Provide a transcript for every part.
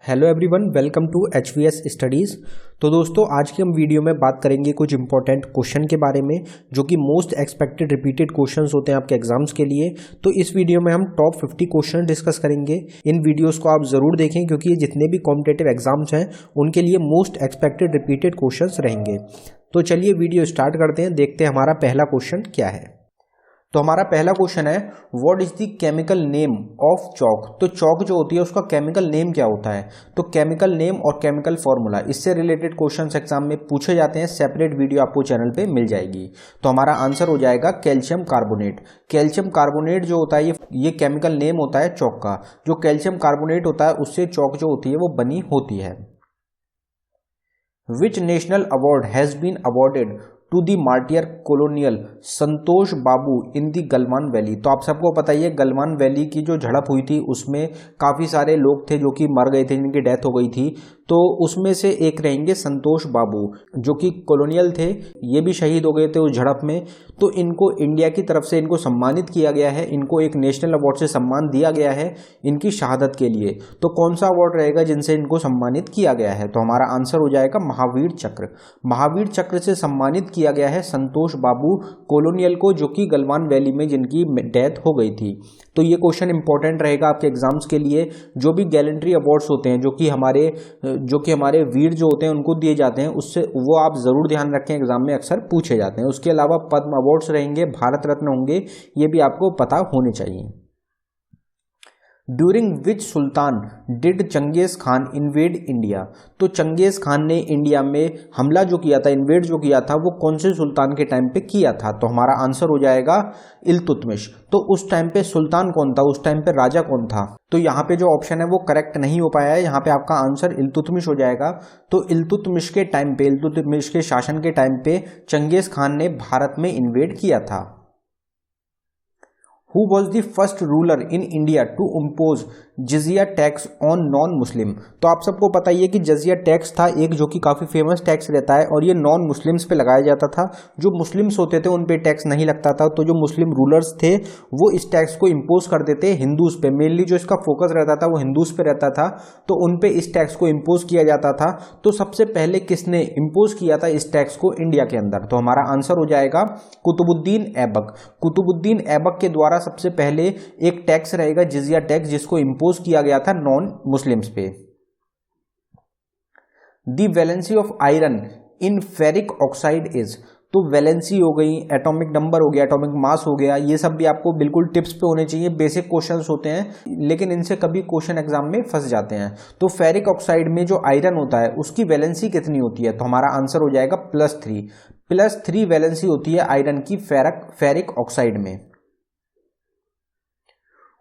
Hello everyone, welcome to HVS studies. तो दोस्तों, आज की हम वीडियो में बात करेंगे कुछ इंपॉर्टेंट क्वेश्चन के बारे में जो कि मोस्ट एक्सपेक्टेड रिपीटेड क्वेश्चंस होते हैं आपके एग्जाम्स के लिए। तो इस वीडियो में हम टॉप 50 क्वेश्चन डिस्कस करेंगे। इन वीडियोस को आप ज़रूर देखें क्योंकि ये जितने भी कॉम्पिटेटिव एग्जाम्स हैं उनके लिए मोस्ट एक्सपेक्टेड रिपीटेड क्वेश्चंस रहेंगे। तो चलिए वीडियो स्टार्ट करते हैं, देखते हैं हमारा पहला क्वेश्चन क्या है। तो हमारा पहला क्वेश्चन है, what is the chemical name of chalk. तो चौक जो होती है उसका केमिकल नेम क्या होता है। तो केमिकल नेम और केमिकल फॉर्मूला, इससे रिलेटेड क्वेश्चंस एग्जाम में पूछे जाते हैं। सेपरेट वीडियो आपको चैनल पे मिल जाएगी। तो हमारा आंसर हो जाएगा कैल्शियम कार्बोनेट। कैल्शियम कार्बोनेट जो होता है ये केमिकल नेम होता है चौक का। जो कैल्शियम कार्बोनेट होता है उससे चौक जो होती है वो बनी होती है। Which national award has been awarded to the martyr colonel Santosh Babu in the Galwan valley. तो आप सबको पता ही है, गलवान वैली की जो झड़प हुई थी उसमें काफ़ी सारे लोग थे जो कि मर गए थे, जिनकी डेथ हो गई थी। तो उसमें से एक रहेंगे संतोष बाबू जो कि कॉलोनियल थे, ये भी शहीद हो गए थे उस झड़प में। तो इनको इंडिया की तरफ से इनको सम्मानित किया गया है, इनको एक नेशनल अवार्ड से सम्मान दिया गया है इनकी शहादत के लिए। तो कौन सा अवार्ड रहेगा जिनसे इनको सम्मानित किया गया है। तो हमारा आंसर हो जाएगा महावीर चक्र। महावीर चक्र से सम्मानित किया गया है संतोष बाबू कॉलोनियल को, जो कि गलवान वैली में जिनकी डेथ हो गई थी। तो ये क्वेश्चन इंपॉर्टेंट रहेगा आपके एग्जाम्स के लिए। जो भी गैलेंट्री अवार्ड्स होते हैं जो कि हमारे वीर जो होते हैं उनको दिए जाते हैं, उससे वो आप जरूर ध्यान रखें, एग्जाम में अक्सर पूछे जाते हैं। उसके अलावा पद्म अवार्ड्स रहेंगे, भारत रत्न होंगे, ये भी आपको पता होने चाहिए। During which sultan did Genghis Khan invade India. तो चंगेज खान ने इंडिया में हमला जो किया था, इन्वेड जो किया था, वो कौन से सुल्तान के टाइम पे किया था। तो हमारा आंसर हो जाएगा इल्तुतमिश। तो उस टाइम पे सुल्तान कौन था, उस टाइम पे राजा कौन था। तो यहाँ पे जो ऑप्शन है वो करेक्ट नहीं हो पाया है, यहाँ पे आपका आंसर इल्तुतमिश हो जाएगा। तो इल्तुतमिश के टाइम पे, इल्तुतमिश के शासन के टाइम पे चंगेज खान ने भारत में इन्वेड किया था। Who was the first ruler in India to impose जजिया टैक्स ऑन नॉन मुस्लिम। तो आप सबको पता ही है कि जजिया टैक्स था एक, जो कि काफ़ी फेमस टैक्स रहता है और ये नॉन मुस्लिम्स पे लगाया जाता था। जो मुस्लिम्स होते थे उन पे टैक्स नहीं लगता था। तो जो मुस्लिम रूलर्स थे वो इस टैक्स को इम्पोज कर देते हिंदूज पे। मेनली जो इसका फोकस रहता था वो हिंदूज पे रहता था, तो उन पे इस टैक्स को इम्पोज किया जाता था। तो सबसे पहले किसने इम्पोज किया था इस टैक्स को इंडिया के अंदर। तो हमारा आंसर हो जाएगा कुतुबुद्दीन ऐबक। कुतुबुद्दीन ऐबक के द्वारा सबसे पहले एक टैक्स रहेगा जजिया टैक्स, जिसको इम्पोज किया गया था नॉन मुस्लिम्स पे। The valency of iron in ferric oxide is. तो वैलेंसी हो गई, एटॉमिक नंबर हो गया, एटॉमिक मास हो गया, ये सब भी आपको बिल्कुल टिप्स पे होने चाहिए। बेसिक क्वेश्चंस होते हैं लेकिन इनसे कभी क्वेश्चन एग्जाम में फंस जाते हैं। तो फेरिक ऑक्साइड में जो आयरन होता है उसकी वैलेंसी कितनी होती है। तो हमारा आंसर हो जाएगा +3 वैलेंसी होती है आयरन की फेरिक ऑक्साइड में।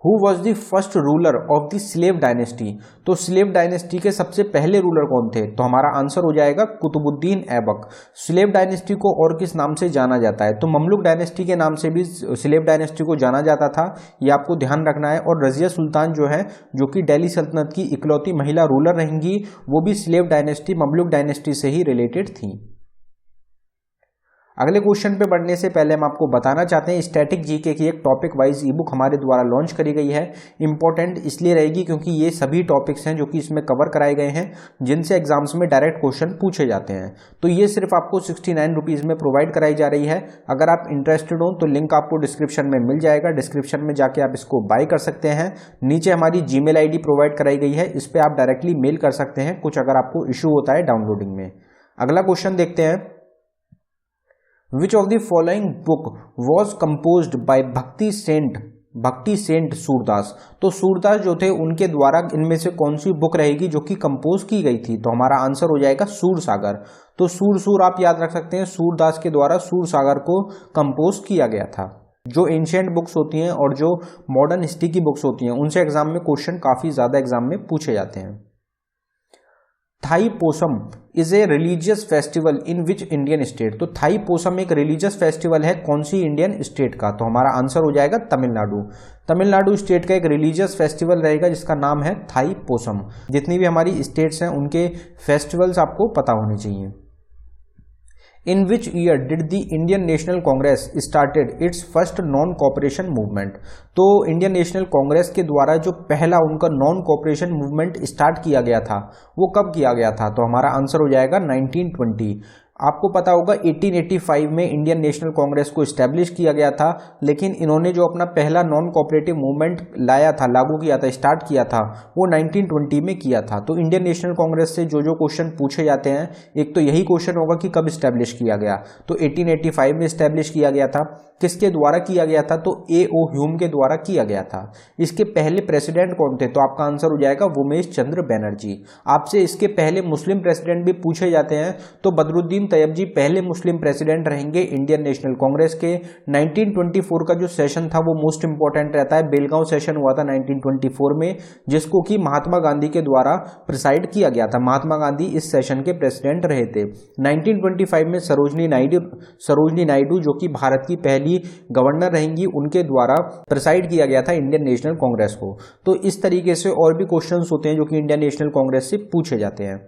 Who was the first ruler of the slave dynasty। तो स्लेव डायनेस्टी के सबसे पहले रूलर कौन थे। तो हमारा आंसर हो जाएगा कुतुबुद्दीन ऐबक। स्लेव डायनेस्टी को और किस नाम से जाना जाता है। तो ममलुक डायनेस्टी के नाम से भी स्लेव डायनेस्टी को जाना जाता था, ये आपको ध्यान रखना है। और रजिया सुल्तान जो है, जो कि दिल्ली सल्तनत की इकलौती महिला रूलर रहेंगी, वो भी स्लेव डायनेस्टी, ममलुक डायनेस्टी से ही रिलेटेड थी। अगले क्वेश्चन पे बढ़ने से पहले हम आपको बताना चाहते हैं, स्टैटिक जीके की एक टॉपिक वाइज ई बुक हमारे द्वारा लॉन्च करी गई है। इंपॉर्टेंट इसलिए रहेगी क्योंकि ये सभी टॉपिक्स हैं जो कि इसमें कवर कराए गए हैं, जिनसे एग्जाम्स में डायरेक्ट क्वेश्चन पूछे जाते हैं। तो ये सिर्फ आपको 69 रुपीज़ में प्रोवाइड कराई जा रही है। अगर आप इंटरेस्टेड हो तो लिंक आपको डिस्क्रिप्शन में मिल जाएगा, डिस्क्रिप्शन में जाके आप इसको बाय कर सकते हैं। नीचे हमारी जीमेल ID प्रोवाइड कराई गई है, इस पर आप डायरेक्टली मेल कर सकते हैं कुछ अगर आपको इशू होता है डाउनलोडिंग में। अगला क्वेश्चन देखते हैं, Which of the following book was composed by भक्ति सेंट सूरदास। तो सूरदास जो थे उनके द्वारा इनमें से कौन सी बुक रहेगी जो कि कंपोज की गई थी। तो हमारा आंसर हो जाएगा सूर सागर। तो सूर आप याद रख सकते हैं, सूरदास के द्वारा सूर सागर को कंपोज किया गया था। जो एंशिएंट बुक्स होती हैं और जो मॉडर्न हिस्ट्री की बुक्स होती हैं उनसे एग्जाम में क्वेश्चन काफी ज्यादा एग्जाम में पूछे जाते हैं। Thaipusam is a religious festival in which Indian state. तो थाई पोसम एक रिलीजियस फेस्टिवल है कौन सी इंडियन स्टेट का। तो हमारा आंसर हो जाएगा तमिलनाडु। तमिलनाडु स्टेट का एक रिलीजियस फेस्टिवल रहेगा जिसका नाम है थाई पोसम। जितनी भी हमारी स्टेट्स हैं उनके फेस्टिवल्स आपको पता होने चाहिए। In which year did the Indian National Congress started its first non cooperation movement. तो इंडियन नेशनल कांग्रेस के द्वारा जो पहला उनका नॉन कॉपरेशन मूवमेंट स्टार्ट किया गया था वो कब किया गया था, तो हमारा आंसर हो जाएगा 1920। आपको पता होगा 1885 में इंडियन नेशनल कांग्रेस को स्टैब्लिश किया गया था, लेकिन इन्होंने जो अपना पहला नॉन कोऑपरेटिव मूवमेंट लाया था, लागू किया था, स्टार्ट किया था, वो 1920 में किया था। तो इंडियन नेशनल कांग्रेस से जो क्वेश्चन पूछे जाते हैं, एक तो यही क्वेश्चन होगा कि कब स्टैब्लिश किया गया, तो 1885 में स्टैब्लिश किया गया था। किसके द्वारा किया गया था, तो A.O. ह्यूम के द्वारा किया गया था। इसके पहले प्रेसिडेंट कौन थे, तो आपका आंसर हो जाएगा उमेश चंद्र बनर्जी। आपसे इसके पहले मुस्लिम प्रेसिडेंट भी पूछे जाते हैं, तो बदरुद्दीन तैयब जी पहले मुस्लिम प्रेसिडेंट रहेंगे इंडियन नेशनल कांग्रेस के। 1924 का जो सेशन था वो मोस्ट इंपॉर्टेंट रहता है, बेलगांव सेशन हुआ था 1924 में, जिसको कि महात्मा गांधी के द्वारा प्रिसाइड किया गया था। महात्मा गांधी इस सेशन के प्रेसिडेंट रहे थे। 1925 में सरोजनी नायडू जो कि भारत की पहली गवर्नर रहेंगी, उनके द्वारा प्रिसाइड किया गया था इंडियन नेशनल कांग्रेस को। तो इस तरीके से और भी क्वेश्चंस होते हैं जो कि इंडियन नेशनल कांग्रेस से पूछे जाते हैं।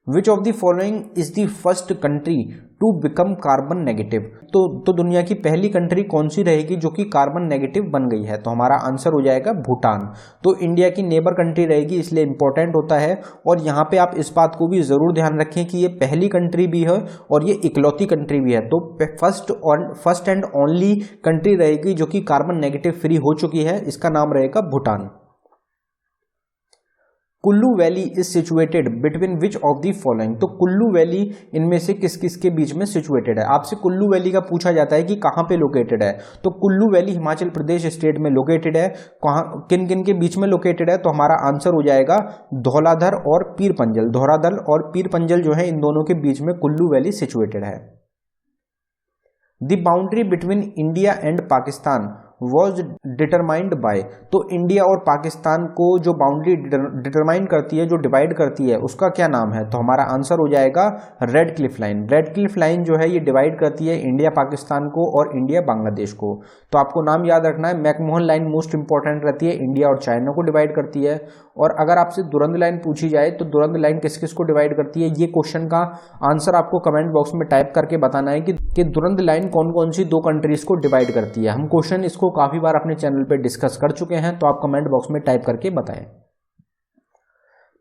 Which of the following is the first country to become carbon negative. तो दुनिया की पहली कंट्री कौन सी रहेगी जो कि कार्बन नेगेटिव बन गई है, तो हमारा आंसर हो जाएगा भूटान। तो इंडिया की नेबर कंट्री रहेगी, इसलिए इंपॉर्टेंट होता है। और यहाँ पे आप इस बात को भी जरूर ध्यान रखें कि ये पहली कंट्री भी है और ये इकलौती कंट्री भी है। तो फर्स्ट एंड ओनली कंट्री रहेगी जो कि कार्बन नेगेटिव फ्री हो चुकी है, इसका नाम रहेगा Bhutan. Kullu valley is situated between which of the following. तो कुल्लू वैली इनमें से किस किस के बीच में सिचुएटेड है। आपसे कुल्लू वैली का पूछा जाता है कि कहाँ पे लोकेटेड है, तो कुल्लू वैली हिमाचल प्रदेश स्टेट में लोकेटेड है। कहाँ, किन किन के बीच में लोकेटेड है, तो हमारा आंसर हो जाएगा धौलाधर और पीर पंजल। धौलाधर और पीर पंजल जो है, इन दोनों के बीच में कुल्लू वैली सिचुएटेड है। The boundary between India and Pakistan was determined by. तो इंडिया और पाकिस्तान को जो बाउंड्री डिटरमाइन करती है, जो डिवाइड करती है, उसका क्या नाम है, तो हमारा आंसर हो जाएगा red Cliff line. Red Cliff line जो है ये डिवाइड करती है इंडिया पाकिस्तान को और इंडिया बांग्लादेश को। तो आपको नाम याद रखना है, मैकमोहन लाइन मोस्ट इंपॉर्टेंट रहती है, इंडिया और चाइना को डिवाइड करती है। और अगर आपसे दुरंद लाइन पूछी जाए तो दुरंद लाइन किस किस को डिवाइड करती है, ये क्वेश्चन का आंसर आपको कमेंट बॉक्स में टाइप करके बताना है कि दुरंद लाइन कौन कौन सी दो कंट्रीज को डिवाइड करती है। हम क्वेश्चन इसको काफी बार अपने चैनल पे डिस्कस कर चुके हैं, तो आप कमेंट बॉक्स में टाइप करके बताएं।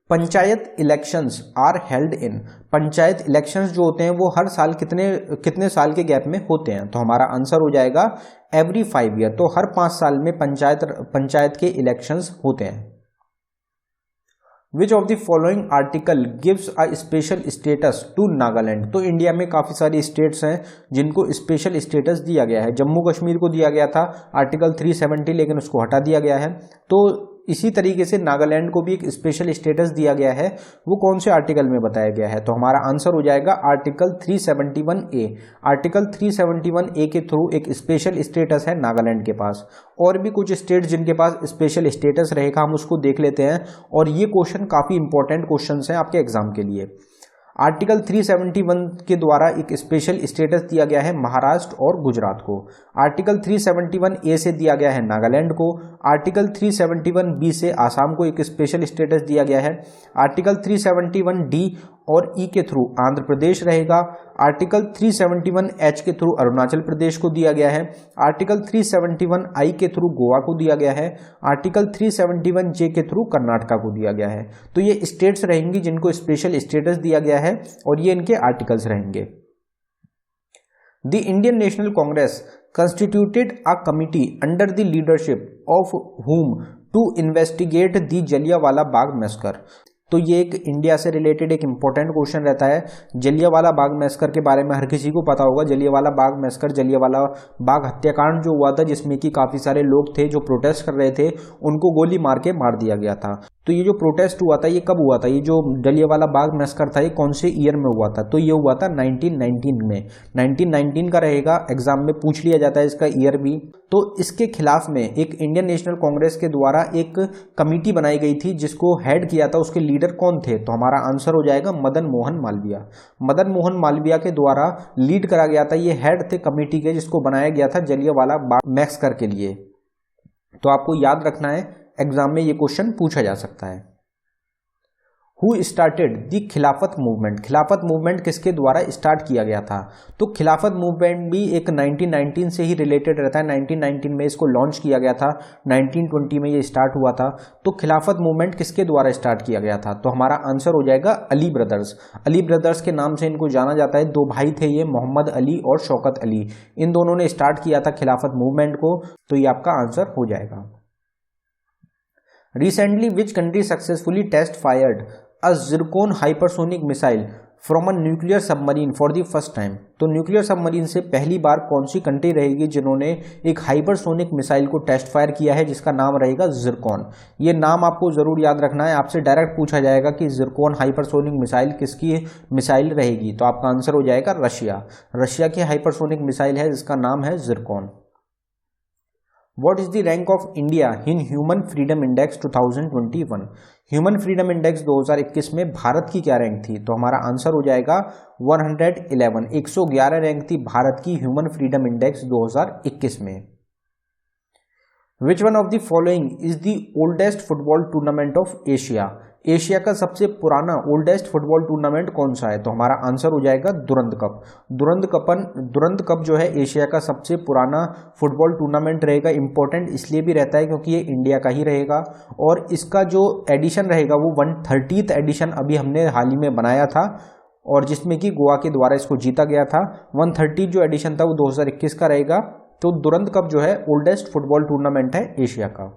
Panchayat elections are held in. Panchayat elections जो होते हैं वो हर साल कितने साल के गैप में होते हैं, तो हमारा आंसर हो जाएगा एवरी 5 ईयर। तो हर 5 साल में पंचायत के इलेक्शंस होते हैं। Which of the following article gives a special status to Nagaland. तो इंडिया में काफ़ी सारी स्टेट्स हैं जिनको स्पेशल स्टेटस दिया गया है। जम्मू कश्मीर को दिया गया था आर्टिकल 370, लेकिन उसको हटा दिया गया है। तो इसी तरीके से नागालैंड को भी एक स्पेशल स्टेटस दिया गया है, वो कौन से आर्टिकल में बताया गया है, तो हमारा आंसर हो जाएगा आर्टिकल 371A। आर्टिकल 371A के थ्रू एक स्पेशल स्टेटस है नागालैंड के पास। और भी कुछ स्टेट जिनके पास स्पेशल स्टेटस रहेगा, हम उसको देख लेते हैं। और ये क्वेश्चन काफ़ी इंपॉर्टेंट क्वेश्चन हैं आपके एग्जाम के लिए। आर्टिकल 371 के द्वारा एक स्पेशल स्टेटस दिया गया है महाराष्ट्र और गुजरात को। आर्टिकल 371A से दिया गया है नागालैंड को। आर्टिकल 371B से आसाम को एक स्पेशल स्टेटस दिया गया है। आर्टिकल 371D और ई के थ्रू आंध्र प्रदेश रहेगा। आर्टिकल 371H के थ्रू अरुणाचल प्रदेश को दिया गया है। आर्टिकल 371I के थ्रू गोवा को दिया गया है। आर्टिकल 371J के थ्रू कर्नाटका को दिया गया है। तो ये स्टेट्स रहेंगी जिनको स्पेशल स्टेटस दिया गया है और ये इनके आर्टिकल्स रहेंगे। The Indian National Congress constituted a committee under the leadership of whom to investigate the Jallianwala Bagh massacre. तो ये एक इंडिया से रिलेटेड एक इंपॉर्टेंट क्वेश्चन रहता है। जलियांवाला बाग मैसकर के बारे में हर किसी को पता होगा। जलियांवाला बाग मैसकर, जलियांवाला बाग हत्याकांड जो हुआ था, जिसमें कि काफ़ी सारे लोग थे जो प्रोटेस्ट कर रहे थे, उनको गोली मार के मार दिया गया था। तो ये जो प्रोटेस्ट हुआ था ये कब हुआ था, ये जो जलियांवाला बाग मैसकर था ये कौन से ईयर में हुआ था, तो ये हुआ था 1919 में। 1919 का रहेगा, एग्जाम में पूछ लिया जाता है इसका ईयर भी। तो इसके खिलाफ में एक इंडियन नेशनल कांग्रेस के द्वारा एक कमेटी बनाई गई थी जिसको हेड किया था, उसके लीडर कौन थे, तो हमारा आंसर हो जाएगा मदन मोहन मालवीय। मदन मोहन मालवीय के द्वारा लीड करा गया था, ये हेड थे कमेटी के जिसको बनाया गया था जलियांवाला बाग मैसकर के लिए। तो आपको याद रखना है, एग्जाम में ये क्वेश्चन पूछा जा सकता है। हु स्टार्टेड द खिलाफत मूवमेंट, खिलाफत मूवमेंट किसके द्वारा स्टार्ट किया गया था? तो खिलाफत मूवमेंट भी एक 1919 से ही रिलेटेड रहता है। 1919 में इसको लॉन्च किया गया था, 1920 में ये स्टार्ट हुआ था। तो खिलाफत मूवमेंट किसके द्वारा स्टार्ट किया गया था? तो हमारा आंसर हो जाएगा अली ब्रदर्स। अली ब्रदर्स के नाम से इनको जाना जाता है। दो भाई थे ये, मोहम्मद अली और शौकत अली। इन दोनों ने स्टार्ट किया था खिलाफत मूवमेंट को। तो ये आपका आंसर हो जाएगा। Recently, which country successfully test fired a Zircon hypersonic missile from a nuclear submarine for the first time? तो न्यूक्लियर सबमरीन से पहली बार कौन सी कंट्री रहेगी जिन्होंने एक हाइपरसोनिक मिसाइल को टेस्ट फायर किया है, जिसका नाम रहेगा जिरकॉन। ये नाम आपको जरूर याद रखना है। आपसे डायरेक्ट पूछा जाएगा कि जिरकॉन हाइपरसोनिक मिसाइल किसकी मिसाइल रहेगी, तो आपका आंसर हो जाएगा रशिया। रशिया की हाइपरसोनिक मिसाइल है जिसका नाम है Zircon. What is the rank of India in Human Freedom Index 2021? Human freedom index 2021 में भारत की क्या रैंक थी? तो हमारा आंसर हो जाएगा 111, 111 रैंक थी भारत की ह्यूमन फ्रीडम इंडेक्स 2021 में। Which one of the following is the oldest football tournament of Asia? Asia का सबसे पुराना ओल्डेस्ट फुटबॉल टूर्नामेंट कौन सा है? तो हमारा आंसर हो जाएगा दुरंत कप। दुरंत कप जो है एशिया का सबसे पुराना फुटबॉल टूर्नामेंट रहेगा। इंपॉर्टेंट इसलिए भी रहता है क्योंकि ये इंडिया का ही रहेगा और इसका जो एडिशन रहेगा वो 130th एडिशन अभी हमने हाल ही में बनाया था और जिसमें कि गोवा के द्वारा इसको जीता गया था। 130 जो एडिशन था वो 2021 का रहेगा। तो दुरंत कप जो है ओल्डेस्ट फुटबॉल टूर्नामेंट है एशिया का।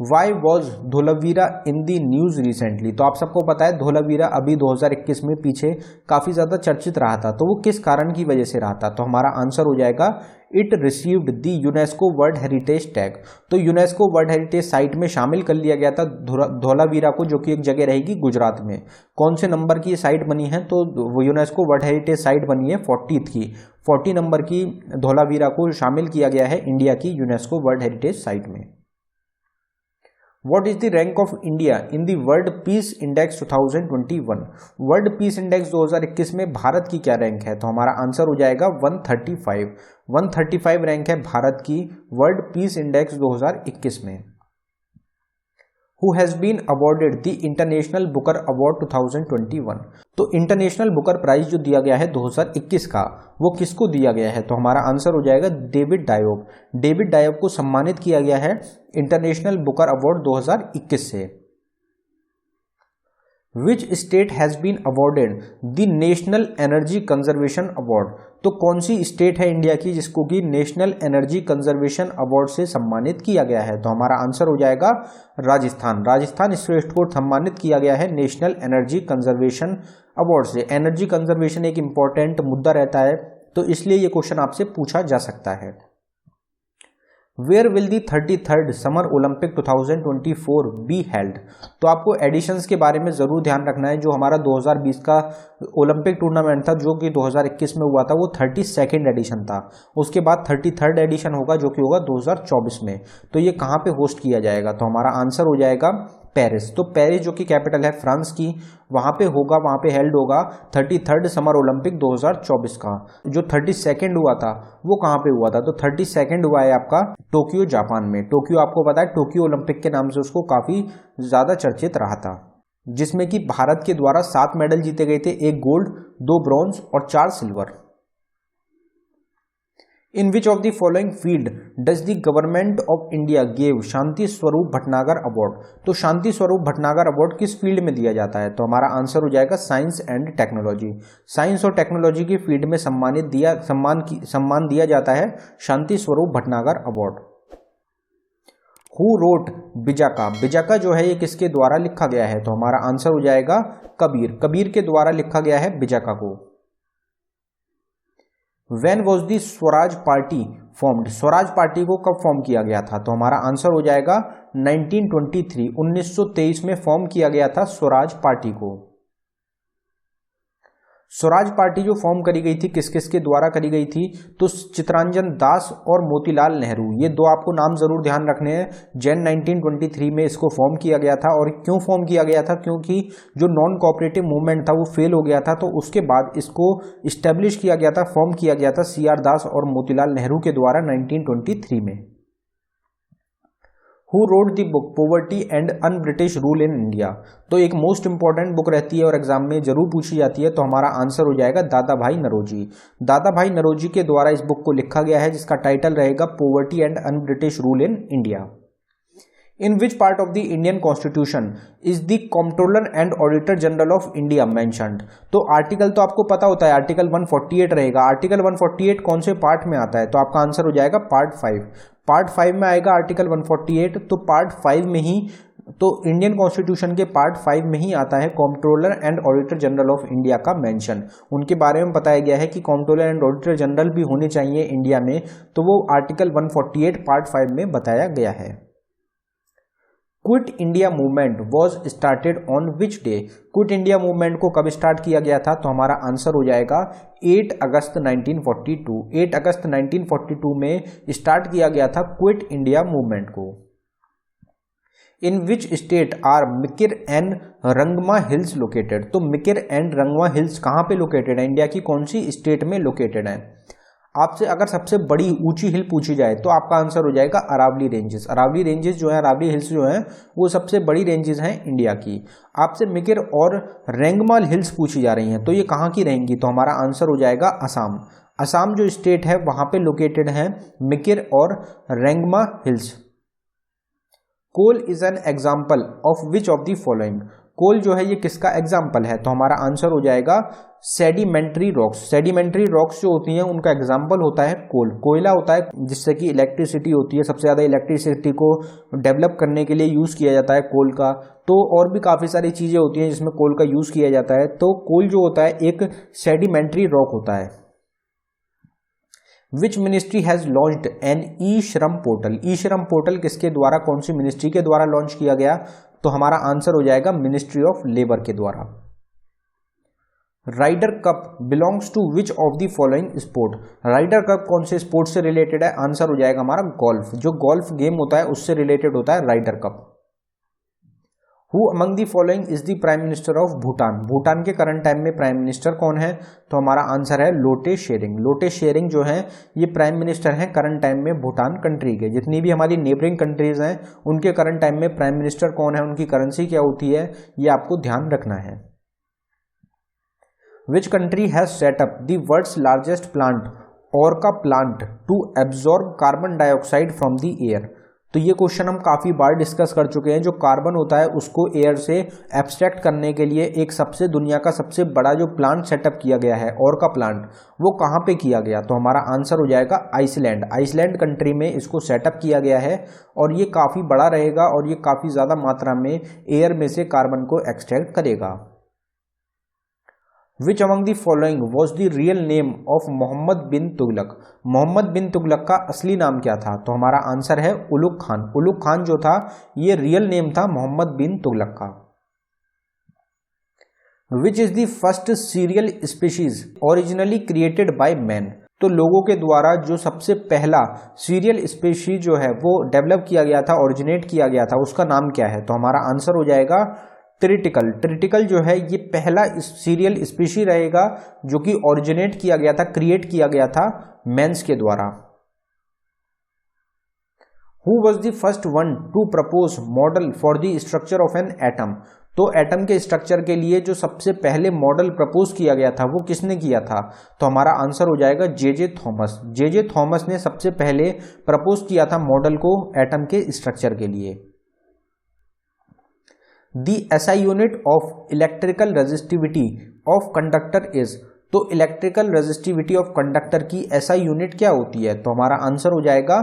Why was Dholavira in the news recently? तो आप सबको पता है धोलावीरा अभी 2021 में पीछे काफी ज्यादा चर्चित रहा था, तो वो किस कारण की वजह से रहा था? तो हमारा आंसर हो जाएगा it received the UNESCO world heritage tag. तो यूनेस्को वर्ल्ड हेरिटेज साइट में शामिल कर लिया गया था धोलावीरा को, जो कि एक जगह रहेगी गुजरात में। कौन से नंबर की ये साइट बनी है? तो वो यूनेस्को वर्ल्ड हेरिटेज साइट बनी है 40th की। 40 नंबर की धोलावीरा को शामिल किया गया है इंडिया की यूनेस्को वर्ल्ड हेरिटेज साइट में। What is the rank of India in the World Peace Index 2021? World peace index 2021 में भारत की क्या रैंक है? तो हमारा आंसर हो जाएगा 135। 135 रैंक है भारत की वर्ल्ड पीस इंडेक्स 2021 में। Who has been awarded the international Booker award 2021? तो इंटरनेशनल बुकर प्राइज जो दिया गया है 2021 का, वो किसको दिया गया है? तो हमारा आंसर हो जाएगा डेविड डायोब। डेविड डायोब को सम्मानित किया गया है इंटरनेशनल बुकर अवार्ड 2021 से। Which state has been awarded the national energy conservation award? तो कौन सी स्टेट है इंडिया की जिसको कि नेशनल एनर्जी कंजर्वेशन अवार्ड से सम्मानित किया गया है? तो हमारा आंसर हो जाएगा राजस्थान। राजस्थान स्टेट को सम्मानित किया गया है नेशनल एनर्जी कंजर्वेशन अवार्ड से। एनर्जी कंजर्वेशन एक इंपॉर्टेंट मुद्दा रहता है, तो इसलिए ये क्वेश्चन आपसे पूछा जा सकता है। Where will the 33rd summer Olympic 2024 be held? तो आपको एडिशंस के बारे में जरूर ध्यान रखना है। जो हमारा 2020 का ओलंपिक टूर्नामेंट था जो कि 2021 में हुआ था वो 32nd एडिशन था। उसके बाद 33rd एडिशन होगा जो कि होगा 2024 में। तो ये कहाँ पे होस्ट किया जाएगा? तो हमारा आंसर हो जाएगा पेरिस। तो पेरिस जो कि कैपिटल है फ्रांस की, वहाँ पे होगा, वहाँ पे हेल्ड होगा 33rd समर ओलंपिक 2024 का। जो 32nd हुआ था वो कहाँ पे हुआ था? तो 32nd हुआ है आपका टोक्यो जापान में। टोक्यो आपको पता है टोक्यो ओलंपिक के नाम से उसको काफ़ी ज़्यादा चर्चित रहा था, जिसमें कि भारत के द्वारा 7 मेडल जीते गए थे, 1 गोल्ड, 2 ब्रॉन्ज और 4 silver. In which of the following field does the government of India gave Shanti Swarup Bhatnagar award? तो शांति स्वरूप भटनागर अवार्ड किस फील्ड में दिया जाता है? तो हमारा आंसर हो जाएगा साइंस एंड टेक्नोलॉजी। साइंस और टेक्नोलॉजी की फील्ड में सम्मान दिया जाता है Shanti Swarup Bhatnagar award. Who wrote Bijak? Bijak जो है ये किसके द्वारा लिखा गया है? तो हमारा आंसर हो जाएगा कबीर। कबीर के द्वारा लिखा गया है बिजाका को। When was the Swaraj party formed? Swaraj party को कब फॉर्म किया गया था? तो हमारा आंसर हो जाएगा 1923। 1923 में फॉर्म किया गया था स्वराज पार्टी को। स्वराज पार्टी जो फॉर्म करी गई थी किस किस के द्वारा करी गई थी? तो चित्तरंजन दास और मोतीलाल नेहरू, ये दो आपको नाम जरूर ध्यान रखने हैं। जैन 1923 में इसको फॉर्म किया गया था। और क्यों फॉर्म किया गया था? क्योंकि जो नॉन कोऑपरेटिव मूवमेंट था वो फेल हो गया था, तो उसके बाद इसको इस्टेब्लिश किया गया था, फॉर्म किया गया था सीआर दास और मोतीलाल नेहरू के द्वारा 1923 में। Who wrote the book poverty and un British rule in India. तो एक मोस्ट इंपॉर्टेंट बुक रहती है और एग्जाम में जरूर पूछी जाती है, तो हमारा आंसर हो जाएगा दादा भाई नरोजी। दादा भाई नरोजी के द्वारा इस बुक को लिखा गया है, जिसका टाइटल रहेगा poverty and un British rule in India. In which part of the Indian constitution is the controller and auditor general of India mentioned. तो आर्टिकल तो आपको पता होता है, आर्टिकल 148 रहेगा। आर्टिकल 148 कौन से पार्ट में आता है, तो आपका आंसर हो जाएगा पार्ट 5। पार्ट 5 में आएगा आर्टिकल 148, तो पार्ट 5 में ही, तो इंडियन कॉन्स्टिट्यूशन के पार्ट 5 में ही आता है controller and auditor general of India का मेंशन। उनके बारे में बताया गया है कि कंट्रोलर एंड ऑडिटर जनरल भी होने चाहिए इंडिया में, तो वो आर्टिकल 148 पार्ट 5 में बताया गया है। Quit India movement was started on which day. Quit India movement को कब स्टार्ट किया गया था, तो हमारा आंसर हो जाएगा 8 अगस्त 1942। 8 अगस्त 1942 में स्टार्ट किया गया था क्विट इंडिया मूवमेंट को। In which state are Mikir and Rengma hills located. तो मिकिर एंड रंगमा हिल्स कहाँ पे लोकेटेड है, इंडिया की कौन सी स्टेट में लोकेटेड है। आपसे अगर सबसे बड़ी ऊंची हिल पूछी जाए तो आपका आंसर हो जाएगा अरावली रेंजेस। अरावली रेंजेस जो है, अरावली हिल्स जो हैं, वो सबसे बड़ी रेंजेस हैं इंडिया की। आपसे मिकिर और रेंगमाल हिल्स पूछी जा रही हैं, तो ये कहाँ की रहेंगी, तो हमारा आंसर हो जाएगा असम। असम जो स्टेट है वहां पे लोकेटेड है मिकिर और Rengma hills. Coal is an example of which of the following. Coal जो है ये किसका एग्जाम्पल है, तो हमारा आंसर हो जाएगा सेडिमेंट्री रॉक्स। सेडिमेंट्री रॉक्स जो होती हैं उनका एग्जाम्पल होता है कोल। कोयला होता है जिससे कि इलेक्ट्रिसिटी होती है, सबसे ज़्यादा इलेक्ट्रिसिटी को डेवलप करने के लिए यूज़ किया जाता है कोल का। तो और भी काफ़ी सारी चीज़ें होती हैं जिसमें कोल का यूज़ किया जाता है। तो कोल जो होता है एक सेडिमेंट्री रॉक होता है। Which ministry has launched an e Shram portal. E Shram portal किसके द्वारा, कौन सी मिनिस्ट्री के द्वारा लॉन्च किया गया, तो हमारा आंसर हो जाएगा मिनिस्ट्री ऑफ लेबर के द्वारा। Ryder Cup belongs to which of the following sport. Ryder Cup कौन से स्पोर्ट से रिलेटेड है, आंसर हो जाएगा हमारा गोल्फ। जो गोल्फ गेम होता है उससे रिलेटेड होता है Ryder Cup. Who among the following is the prime minister of Bhutan. Bhutan के करंट टाइम में प्राइम मिनिस्टर कौन है, तो हमारा आंसर है लोटे शेरिंग। लोटे शेरिंग जो है ये प्राइम मिनिस्टर हैं करंट टाइम में भूटान कंट्री के। जितनी भी हमारी नेबरिंग कंट्रीज हैं उनके करंट टाइम में प्राइम मिनिस्टर कौन है, उनकी करेंसी क्या होती है, ये आपको ध्यान रखना है। Which country has set up the world's largest plant Orca plant to absorb carbon dioxide from the air. तो ये क्वेश्चन हम काफ़ी बार डिस्कस कर चुके हैं। जो कार्बन होता है उसको एयर से एब्स्ट्रैक्ट करने के लिए एक दुनिया का सबसे बड़ा जो प्लांट सेटअप किया गया है ओरका प्लांट, वो कहाँ पे किया गया, तो हमारा आंसर हो जाएगा आइसलैंड। आइसलैंड कंट्री में इसको सेटअप किया गया है और ये काफ़ी बड़ा रहेगा और ये काफ़ी ज़्यादा मात्रा में एयर में से कार्बन को एक्सट्रैक्ट करेगा। Which among the following was the real name of Muhammad bin Tughlaq. Muhammad bin Tughlaq का असली नाम क्या था, तो हमारा आंसर है उलुग खान। उलुग खान जो था ये रियल नेम था मोहम्मद बिन तुगलक का। Which is the first serial species originally created by man. तो लोगों के द्वारा जो सबसे पहला सीरियल स्पीशीज जो है वो डेवलप किया गया था, ओरिजिनेट किया गया था, उसका नाम क्या है, तो हमारा आंसर हो जाएगा ट्रिटिकल। ट्रिटिकल जो है ये पहला सीरियल स्पीशी रहेगा जो कि ओरिजिनेट किया गया था, क्रिएट किया गया था मैंस के द्वारा। Who was the first one two propose model for the structure of an atom. तो एटम के स्ट्रक्चर के लिए जो सबसे पहले मॉडल प्रपोज किया गया था वो किसने किया था, तो हमारा आंसर हो जाएगा जे थॉमस। जे थॉमस ने सबसे पहले प्रपोज किया था मॉडल को एटम के स्ट्रक्चर के लिए। The SI unit of electrical resistivity of conductor is. तो इलेक्ट्रिकल रेजिस्टिविटी ऑफ कंडक्टर की SI यूनिट क्या होती है, तो हमारा आंसर हो जाएगा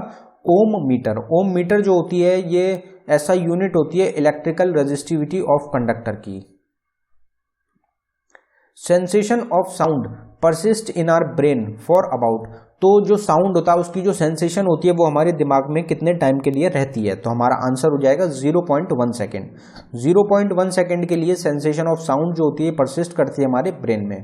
ओम मीटर। ओम मीटर जो होती है ये SI यूनिट होती है इलेक्ट्रिकल रेजिस्टिविटी ऑफ कंडक्टर की। Sensation of sound persist in our brain for about. तो जो साउंड होता है उसकी जो सेंसेशन होती है वो हमारे दिमाग में कितने टाइम के लिए रहती है, तो हमारा आंसर हो जाएगा 0.1 सेकेंड। 0.1 सेकेंड के लिए सेंसेशन ऑफ साउंड जो होती है परसिस्ट करती है हमारे ब्रेन में।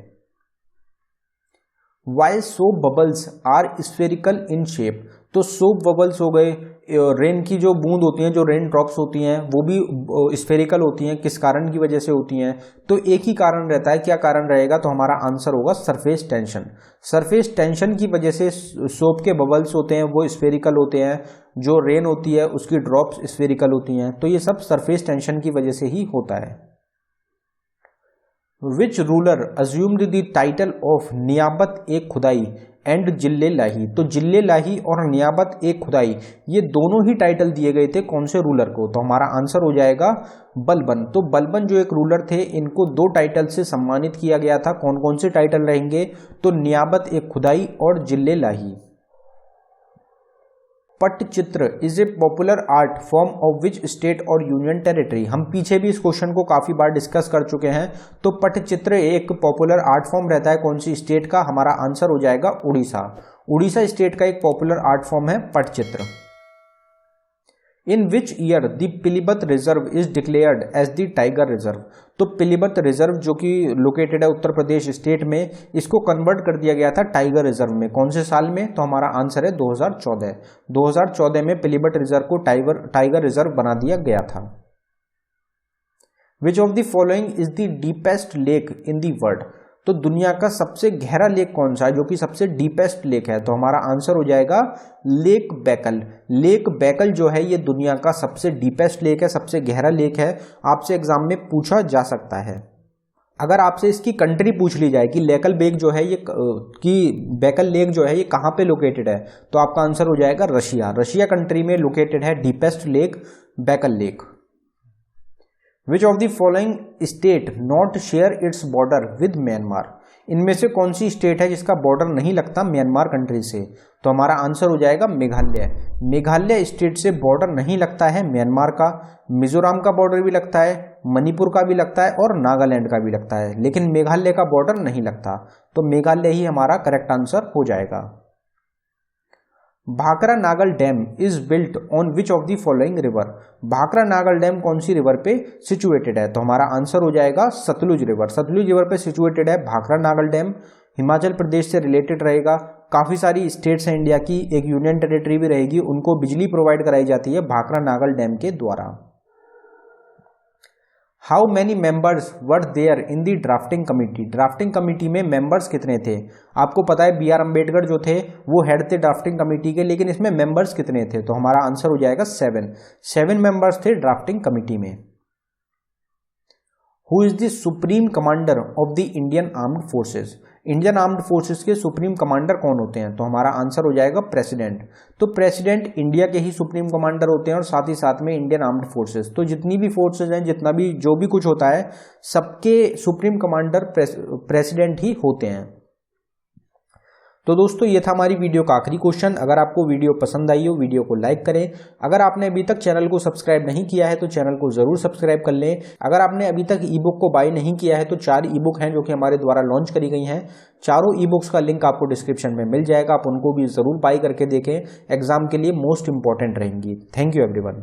While soap bubbles are spherical in shape. तो सोप बबल्स हो गए रेन की जो बूंद होती हैं, जो रेन ड्रॉप्स होती हैं, वो भी स्फेरिकल होती हैं। किस कारण की वजह से होती हैं? तो एक ही कारण रहता है। क्या कारण रहेगा? तो हमारा आंसर होगा सरफेस टेंशन। सरफेस टेंशन की वजह से सोप के बबल्स होते हैं वो स्फेरिकल होते हैं, जो रेन होती है उसकी ड्रॉप्स स्फेरिकल होती हैं। तो ये सब सरफेस टेंशन की वजह से ही होता है। Which ruler assumed the title of Niyabat e Khudai and जिले लाही? तो जिले लाही और नियाबत ए खुदाई ये दोनों ही टाइटल दिए गए थे कौन से रूलर को? तो हमारा आंसर हो जाएगा बलबन। तो बलबन जो एक रूलर थे, इनको दो टाइटल से सम्मानित किया गया था। कौन कौन से टाइटल रहेंगे? तो नियाबत ए खुदाई और जिले लाही। Pattachitra is a popular art form of which state और यूनियन टेरिटरी? हम पीछे भी इस क्वेश्चन को काफी बार डिस्कस कर चुके हैं। तो पट्टचित्र एक पॉपुलर आर्ट फॉर्म रहता है कौन सी स्टेट का? हमारा आंसर हो जाएगा उड़ीसा। उड़ीसा स्टेट का एक पॉपुलर आर्ट फॉर्म है Pattachitra. In which year the Pilibhit reserve is declared as the tiger reserve? तो पिलीभत रिजर्व जो कि लोकेटेड है उत्तर प्रदेश स्टेट में, इसको कन्वर्ट कर दिया गया था टाइगर रिजर्व में। कौन से साल में? तो हमारा आंसर है 2014। 2014 में पिलीभत रिजर्व को टाइगर रिजर्व बना दिया गया था। विच of the following is the deepest lake in the world? तो दुनिया का सबसे गहरा लेक कौन सा है जो कि सबसे डीपेस्ट लेक है? तो हमारा आंसर हो जाएगा लेक बैकल। लेक बैकल जो है ये दुनिया का सबसे डीपेस्ट लेक है, सबसे गहरा लेक है। आपसे एग्जाम में पूछा जा सकता है। अगर आपसे इसकी कंट्री पूछ ली जाए कि लेकल बेक जो है ये कि बैकल लेक जो है ये कहाँ पे लोकेटेड है, तो आपका आंसर हो जाएगा रशिया। रशिया कंट्री में लोकेटेड है deepest lake Baikal lake. Which of the following state not share its border with Myanmar? इनमें से कौन सी स्टेट है जिसका बॉर्डर नहीं लगता म्यांमार कंट्री से? तो हमारा आंसर हो जाएगा मेघालय। मेघालय स्टेट से बॉर्डर नहीं लगता है म्यांमार का। मिजोरम का बॉर्डर भी लगता है, मणिपुर का भी लगता है और नागालैंड का भी लगता है, लेकिन मेघालय का बॉर्डर नहीं लगता। तो मेघालय ही हमारा करेक्ट आंसर हो जाएगा। Bhakra Nangal dam is built on which of the following river? Bhakra Nangal dam कौन सी रिवर पे सिचुएटेड है? तो हमारा आंसर हो जाएगा सतलुज रिवर। सतलुज रिवर पे सिचुएटेड है भाखरा नागल डैम। हिमाचल प्रदेश से रिलेटेड रहेगा। काफ़ी सारी स्टेट्स हैं इंडिया की, एक यूनियन टेरिटरी भी रहेगी, उनको बिजली प्रोवाइड कराई जाती है भाखरा नागल डैम के द्वारा। How many members were there in the drafting committee? Drafting committee में मेंबर्स कितने थे? आपको पता है बी आर अम्बेडकर जो थे वो हेड थे ड्राफ्टिंग कमिटी के, लेकिन इसमें मेंबर्स कितने थे? तो हमारा आंसर हो जाएगा 7 मेंबर्स थे ड्राफ्टिंग कमिटी में। Who is the supreme commander of the Indian armed forces? Indian armed forces के सुप्रीम कमांडर कौन होते हैं? तो हमारा आंसर हो जाएगा प्रेसिडेंट। तो प्रेसिडेंट इंडिया के ही सुप्रीम कमांडर होते हैं और साथ ही साथ में इंडियन आर्म्ड फोर्सेस। तो जितनी भी फोर्सेस हैं, जितना भी जो भी कुछ होता है, सबके सुप्रीम कमांडर प्रेसिडेंट ही होते हैं। तो दोस्तों ये था हमारी वीडियो का आखिरी क्वेश्चन। अगर आपको वीडियो पसंद आई हो वीडियो को लाइक करें। अगर आपने अभी तक चैनल को सब्सक्राइब नहीं किया है तो चैनल को जरूर सब्सक्राइब कर लें। अगर आपने अभी तक ई बुक को बाय नहीं किया है तो 4 ई बुक हैं जो कि हमारे द्वारा लॉन्च करी गई हैं। चारों ई बुक्स का लिंक आपको डिस्क्रिप्शन में मिल जाएगा, आप उनको भी जरूर बाय करके देखें, एग्जाम के लिए मोस्ट इंपॉर्टेंट रहेंगी। Thank you everyone.